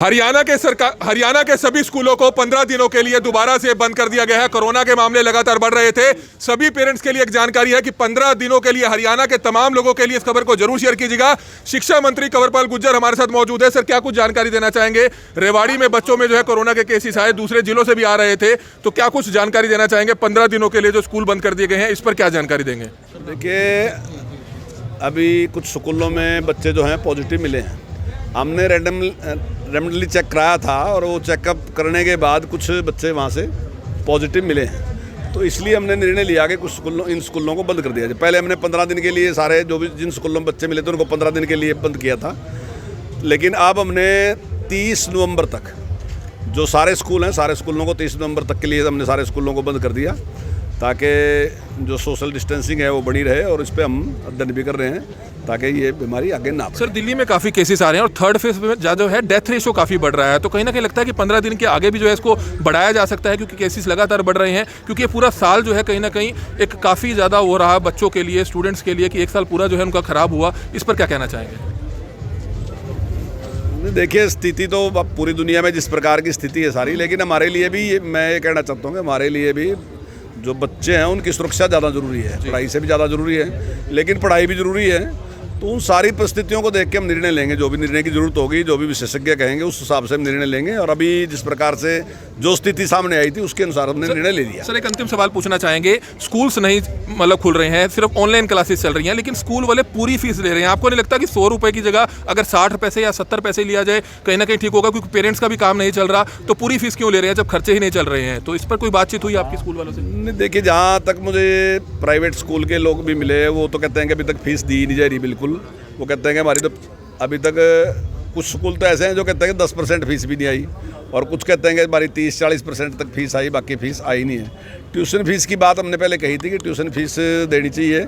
हरियाणा के सभी स्कूलों को 15 दिनों के लिए दोबारा से बंद कर दिया गया है। कोरोना के मामले लगातार बढ़ रहे थे। सभी पेरेंट्स के लिए एक जानकारी है कि 15 दिनों के लिए हरियाणा के तमाम लोगों के लिए इस खबर को जरूर शेयर कीजिएगा। शिक्षा मंत्री कंवरपाल गुर्जर हमारे साथ मौजूद है। सर, क्या कुछ जानकारी देना चाहेंगे? रेवाड़ी में बच्चों में जो है कोरोना के केसेस आए, दूसरे जिलों से भी आ रहे थे, तो क्या कुछ जानकारी देना चाहेंगे? 15 दिनों के लिए जो स्कूल बंद कर दिए गए हैं, इस पर क्या जानकारी देंगे? देखिए, अभी कुछ स्कूलों में बच्चे जो हैं पॉजिटिव मिले हैं। हमने रैंडमली चेक कराया था और वो चेकअप करने के बाद कुछ बच्चे वहाँ से पॉजिटिव मिले हैं, तो इसलिए हमने निर्णय लिया कि कुछ इन स्कूलों को बंद कर दिया जाए। पहले हमने 15 दिन के लिए सारे जो भी जिन स्कूलों में बच्चे मिले थे उनको 15 दिन के लिए बंद किया था, लेकिन अब हमने 30 नवंबर तक जो सारे स्कूल हैं, सारे स्कूलों को 30 नवंबर तक के लिए हमने सारे स्कूलों को बंद कर दिया, ताकि जो सोशल डिस्टेंसिंग है वो बनी रहे, और इस पर हम अध्ययन भी कर रहे हैं ताकि ये बीमारी आगे ना बढ़े। सर, दिल्ली में काफ़ी केसेस आ रहे हैं और थर्ड फेज में जो है डेथ रेशो काफ़ी बढ़ रहा है, तो कहीं ना कहीं लगता है कि 15 दिन के आगे भी जो है इसको बढ़ाया जा सकता है, क्योंकि केसेस लगातार बढ़ रहे हैं, क्योंकि ये पूरा साल जो है कहीं ना कहीं एक काफ़ी ज़्यादा हो रहा बच्चों के लिए, स्टूडेंट्स के लिए, कि एक साल पूरा जो है उनका ख़राब हुआ। इस पर क्या कहना चाहेंगे? देखिए, स्थिति तो पूरी दुनिया में जिस प्रकार की स्थिति है सारी, लेकिन हमारे लिए भी मैं ये कहना चाहता हूँ कि हमारे लिए भी जो बच्चे हैं उनकी सुरक्षा ज़्यादा ज़रूरी है, पढ़ाई से भी ज़्यादा ज़रूरी है, लेकिन पढ़ाई भी ज़रूरी है। तो उन सारी परिस्थितियों को देख के हम निर्णय लेंगे, जो भी निर्णय की ज़रूरत होगी, जो भी विशेषज्ञ कहेंगे उस हिसाब से हम निर्णय लेंगे, और अभी जिस प्रकार से जो स्थिति सामने आई थी उसके अनुसार हमने निर्णय ले लिया। सर, एक अंतिम सवाल पूछना चाहेंगे। स्कूल्स नहीं मतलब खुल रहे हैं, सिर्फ ऑनलाइन क्लासेस चल रही हैं, लेकिन स्कूल वाले पूरी फीस ले रहे हैं। आपको नहीं लगता कि 100 रुपये की जगह अगर 60 पैसे या 70 पैसे लिया जाए कहीं ना कहीं ठीक होगा? क्योंकि पेरेंट्स का भी काम नहीं चल रहा, तो पूरी फीस क्यों ले रहे हैं जब खर्चे ही नहीं चल रहे हैं? तो इस पर कोई बातचीत हुई आपकी स्कूल वालों से? नहीं, देखिए, जहाँ तक मुझे प्राइवेट स्कूल के लोग भी मिले, वो तो कहते हैं कि अभी तक फीस दी नहीं जा रही। बिल्कुल, वो कहते हैं कि हमारी तो अभी तक कुछ स्कूल तो ऐसे हैं जो कहते हैं कि 10% फीस भी नहीं आई, और कुछ कहते हैं कि हमारी 30-40% तक फीस आई, बाकी फीस आई नहीं है। ट्यूशन फीस की बात हमने पहले कही थी कि ट्यूशन फीस देनी चाहिए,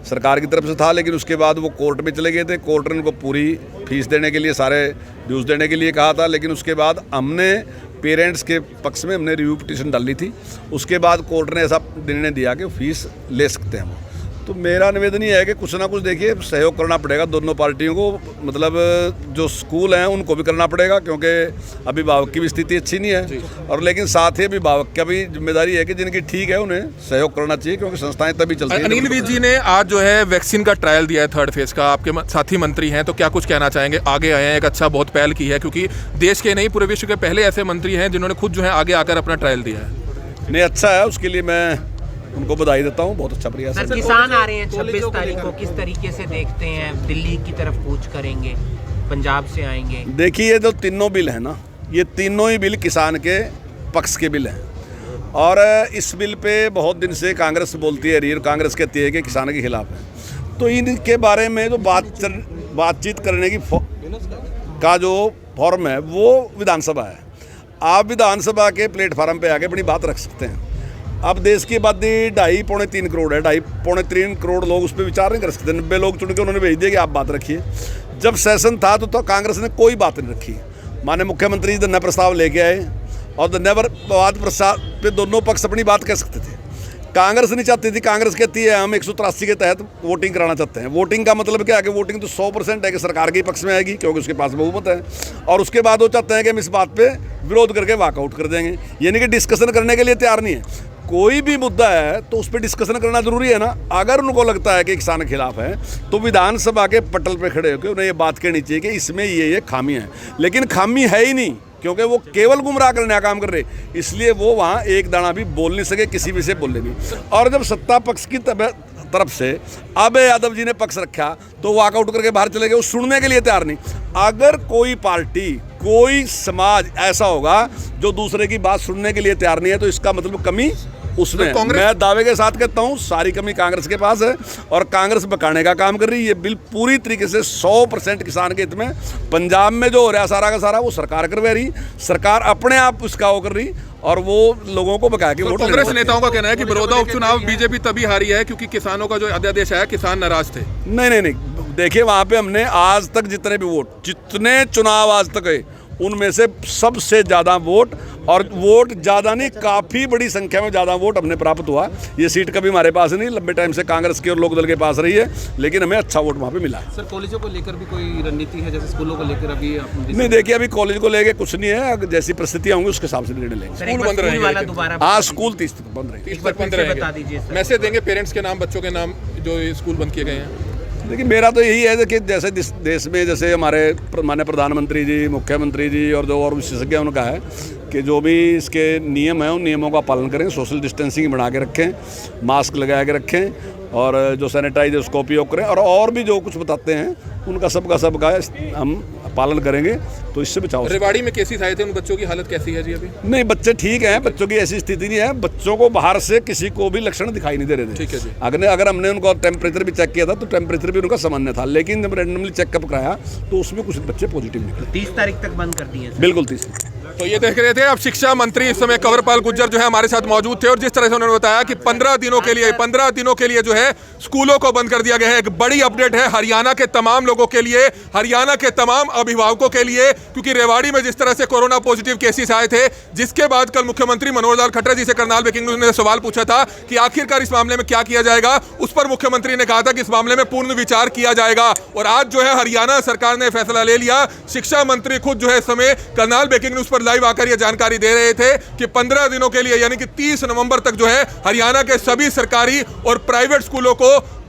सरकार की तरफ से था, लेकिन उसके बाद वो कोर्ट में चले गए थे। कोर्ट ने उनको पूरी फीस देने के लिए, सारे ड्यूज देने के लिए कहा था, लेकिन उसके बाद हमने पेरेंट्स के पक्ष में हमने रिव्यू पिटीशन डाली थी। उसके बाद कोर्ट ने ऐसा निर्णय दिया कि फीस ले सकते हैं। तो मेरा निवेदन ये है कि कुछ ना कुछ देखिए सहयोग करना पड़ेगा दोनों पार्टियों को, मतलब जो स्कूल हैं उनको भी करना पड़ेगा, क्योंकि अभिभावक की भी स्थिति अच्छी नहीं है, और लेकिन साथ ही अभिभावक का भी जिम्मेदारी है कि जिनकी ठीक है उन्हें सहयोग करना चाहिए, क्योंकि संस्थाएं तभी चलती हैं। अनिल विज जी ने आज जो है वैक्सीन का ट्रायल दिया है थर्ड फेज का, आपके साथी मंत्री हैं, तो क्या कुछ कहना चाहेंगे? आगे आए हैं, एक अच्छा बहुत पहल की है, क्योंकि देश के नहीं पूरे विश्व के पहले ऐसे मंत्री हैं जिन्होंने खुद जो है आगे आकर अपना ट्रायल दिया है। नहीं, अच्छा है, उसके लिए मैं उनको बधाई देता हूँ, बहुत अच्छा प्रयास है। सर, किसान आ रहे हैं 26 तारीख को, किस तरीके से देखते हैं? दिल्ली की तरफ कूच करेंगे, पंजाब से आएंगे? देखिए, ये जो तीनों बिल है ना, ये तीनों ही बिल किसान के पक्ष के बिल हैं, और इस बिल पे बहुत दिन से कांग्रेस बोलती है रही, और कांग्रेस कहती है कि किसान के खिलाफ है। तो इनके बारे में जो बातचीत करने की का जो फॉर्म है वो विधानसभा है। आप विधानसभा के प्लेटफार्म पे आके अपनी बात रख सकते हैं। अब देश की आबादी 2.5-3 करोड़ है, 2.5-3 करोड़ लोग उस पर विचार नहीं कर सकते। 90 लोग चुन के उन्होंने भेज दिया कि आप बात रखिए। जब सेशन था तो कांग्रेस ने कोई बात नहीं रखी। माननीय मुख्यमंत्री जी धन्य प्रस्ताव लेके आए, और धन्यवाद प्रस्ताव पे दोनों पक्ष अपनी बात कह सकते थे। कांग्रेस नहीं चाहती थी, कांग्रेस कहती है हम 183 के तहत वोटिंग कराना चाहते हैं। वोटिंग का मतलब क्या है कि वोटिंग तो 100% है कि सरकार के पक्ष में आएगी, क्योंकि उसके पास बहुमत है, और उसके बाद वो चाहते हैं कि हम इस बात पे विरोध करके वॉकआउट कर देंगे, यानी कि डिस्कशन करने के लिए तैयार नहीं है। कोई भी मुद्दा है तो उस पर डिस्कशन करना जरूरी है ना। अगर उनको लगता है कि किसान के खिलाफ है तो विधानसभा के पटल पे खड़े होकर उन्हें ये बात कहनी चाहिए कि इसमें ये खामी है, लेकिन खामी है ही नहीं, क्योंकि वो केवल गुमराह करने का काम कर रहे, इसलिए वो वहाँ एक दाना भी बोल नहीं सके, किसी भी से बोले नहीं। और जब सत्ता पक्ष की तरफ से अभय यादव जी ने पक्ष रखा तो वॉकआउट करके बाहर चले गए, वो सुनने के लिए तैयार नहीं। अगर कोई पार्टी, कोई समाज ऐसा होगा जो दूसरे की बात सुनने के लिए तैयार नहीं है, तो इसका मतलब कमी उसमें। मैं दावे के साथ कहता हूँ सारी कमी कांग्रेस के पास है, और कांग्रेस बकाने का काम कर रही है। ये बिल पूरी तरीके से 100% किसान के हित में। पंजाब में जो हो रहा है सारा का सारा वो सरकार करवा रही, सरकार अपने आप उसका वो कर रही, और वो लोगों को बका के वोट। कांग्रेस नेताओं का कहना है कि बड़ौदा उपचुनाव बीजेपी तभी हारी है क्योंकि किसानों का जो अध्यादेश आया किसान नाराज थे। नहीं, देखिए, वहाँ पे हमने आज तक जितने भी वोट, जितने चुनाव आज तक गए, उनमें से सबसे ज़्यादा वोट, और वोट ज़्यादा नहीं, काफ़ी बड़ी संख्या में ज़्यादा वोट हमने प्राप्त हुआ। ये सीट कभी हमारे पास नहीं, लंबे टाइम से कांग्रेस के और लोकदल के पास रही है, लेकिन हमें अच्छा वोट वहाँ पे मिला है। सर, कॉलेजों को लेकर भी कोई रणनीति है, जैसे स्कूलों को लेकर अभी नहीं, देखिए अभी कॉलेज को लेके कुछ नहीं है, जैसी परिस्थितियाँ होंगी उसके हिसाब से निर्णय लेंगे। सर, एक बार स्कूल वाला दोबारा हाँ, स्कूल 30 तक बंद रहेगी। एक बार फिर से बता दीजिए सर। मैसेज देंगे पेरेंट्स के नाम, बच्चों के नाम जो ये स्कूल बंद किए गए हैं। देखिए मेरा तो यही है कि जैसे देश में जैसे हमारे माननीय प्रधानमंत्री जी, मुख्यमंत्री जी और जो और विशेषज्ञ उनका है कि जो भी इसके नियम हैं उन नियमों का पालन करें, सोशल डिस्टेंसिंग बना के रखें, मास्क लगा के रखें, और जो सैनिटाइज है उसका उपयोग करें, और भी जो कुछ बताते हैं उनका सबका हम पालन करेंगे, तो इससे बचाओ। रेवाड़ी में केसेस आए थे, उन बच्चों की हालत कैसी है जी अभी? नहीं, बच्चे ठीक हैं, बच्चों की ऐसी स्थिति नहीं है, बच्चों को बाहर से किसी को भी लक्षण दिखाई नहीं दे रहे थे। ठीक है जी। अगर हमने उनको टेम्परेचर भी चेक किया था तो टेम्परेचर भी उनका सामान्य था, लेकिन जब रैंडमली चेकअप कराया तो उसमें कुछ बच्चे पॉजिटिव निकले। 30 तारीख तक बंद कर दिए सर। बिल्कुल 30। तो ये देख रहे थे अब शिक्षा मंत्री इस समय कंवरपाल गुर्जर जो है हमारे साथ मौजूद थे, और जिस तरह से उन्होंने बताया कि 15 दिनों के लिए जो है स्कूलों को बंद कर दिया गया है। एक बड़ी अपडेट है हरियाणा के तमाम लोगों के लिए, हरियाणा के तमाम अभिभावकों के लिए, क्योंकि रेवाड़ी में जिस तरह से कोरोना पॉजिटिव केसेस आए थे, जिसके बाद कल मुख्यमंत्री मनोहर लाल खट्टर जी से करनाल ब्रेकिंग न्यूज ने सवाल पूछा था कि आखिरकार इस मामले में क्या किया जाएगा। उस पर मुख्यमंत्री ने कहा था कि इस मामले में पूर्ण विचार किया जाएगा, और आज जो है हरियाणा सरकार ने फैसला ले लिया। शिक्षा मंत्री खुद जो है इस समय करनाल ब्रेकिंग न्यूज पर लाइव आकर यह जानकारी दे रहे थे कि 15 दिनों के लिए यानी कि 30 नवंबर तक जो है हरियाणा के सभी सरकारी और प्राइवेट स्कूलों को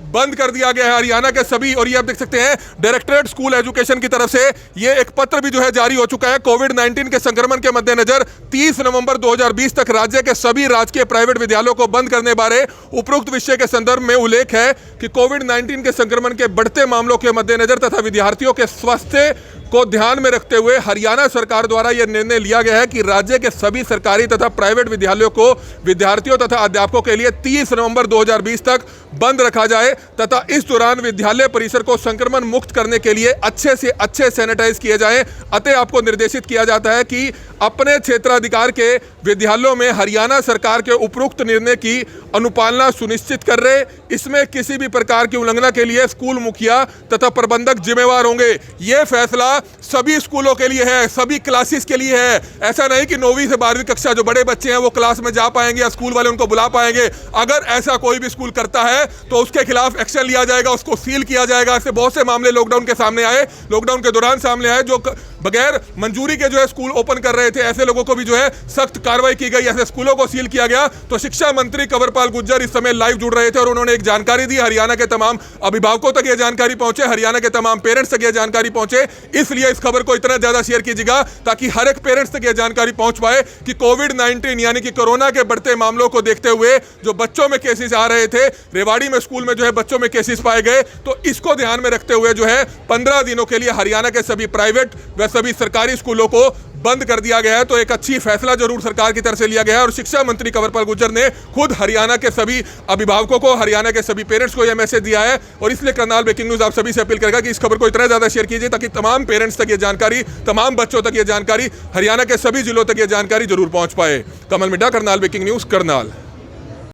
बंद कर दिया गया है। हरियाणा के सभी, और ये आप देख सकते हैं डायरेक्टरेट स्कूल एजुकेशन की तरफ से ये एक पत्र भी जो है जारी हो चुका है। कोविड-19 के संक्रमण के मद्देनजर 30 नवंबर 2020 तक राज्य के सभी राजकीय प्राइवेट विद्यालयों को बंद करने बारे उपरोक्त विषय के संदर्भ में उल्लेख है कि कोविड-19 के संक्रमण के बढ़ते मामलों के मद्देनजर तथा विद्यार्थियों के स्वास्थ्य को ध्यान में रखते हुए हरियाणा सरकार द्वारा यह निर्णय लिया गया है कि राज्य के सभी सरकारी तथा प्राइवेट विद्यालयों को विद्यार्थियों तथा अध्यापकों के लिए 30 नवंबर 2020 तक बंद रखा जाए, तथा इस दौरान विद्यालय परिसर को संक्रमण मुक्त करने के लिए अच्छे से अच्छे सैनिटाइज किए जाएं। अतः आपको निर्देशित किया जाता है कि अपने क्षेत्राधिकार के विद्यालयों में हरियाणा सरकार के उपरोक्त निर्णय की अनुपालना सुनिश्चित कर रहे। इसमें किसी भी प्रकार की उल्लंघना के लिए स्कूल मुखिया तथा प्रबंधक जिम्मेवार होंगे। यह फैसला सभी स्कूलों के लिए है, सभी क्लासेस के लिए है। ऐसा नहीं कि 9वीं से 12वीं कक्षा जो बड़े बच्चे हैं वो क्लास में जा पाएंगे या स्कूल वाले उनको बुला पाएंगे। अगर ऐसा कोई भी स्कूल करता है तो उसके खिलाफ एक्शन लिया जाएगा, उसको सील किया जाएगा। ऐसे बहुत से मामले लॉकडाउन के सामने आए, लॉकडाउन के दौरान सामने आए, जो बगैर मंजूरी के जो है स्कूल ओपन कर रहे थे, ऐसे लोगों को भी जो है सख्त कार्रवाई की गई, ऐसे स्कूलों को सील किया गया। तो शिक्षा मंत्री कंवरपाल गुर्जर इस समय लाइव जुड़ रहे थे और उन्होंने एक जानकारी दी। हरियाणा के तमाम अभिभावकों तक यह जानकारी पहुंचे, हरियाणा के तमाम पेरेंट्स तक यह जानकारी पहुंचे। इसलिए इस खबर को इतना ज्यादा शेयर कीजिएगा ताकि हर एक पेरेंट्स तक यह जानकारी पहुंच पाए कि कोविड-19 यानी कि कोरोना के बढ़ते मामलों को देखते हुए जो बच्चों में केसेस आ रहे थे, रेवाड़ी में स्कूल में जो है बच्चों में केसेस पाए गए, तो इसको ध्यान में रखते हुए जो है 15 दिनों के लिए हरियाणा के सभी प्राइवेट व सभी सरकारी स्कूलों को बंद कर दिया गया है। तो एक अच्छी फैसला जरूर सरकार की तरफ से लिया गया है, और शिक्षा मंत्री कंवरपाल गुर्जर ने खुद हरियाणा के सभी अभिभावकों को, हरियाणा के सभी पेरेंट्स को यह मैसेज दिया है। और इसलिए करनाल ब्रेकिंग न्यूज आप सभी से अपील करेगा कि इस खबर को इतना ज्यादा शेयर कीजिए ताकि तमाम पेरेंट्स तक ये जानकारी, तमाम बच्चों तक ये जानकारी, हरियाणा के सभी जिलों तक ये जानकारी जरूर पहुंच पाए। कमल मिड्डा, करनाल ब्रेकिंग न्यूज, करनाल।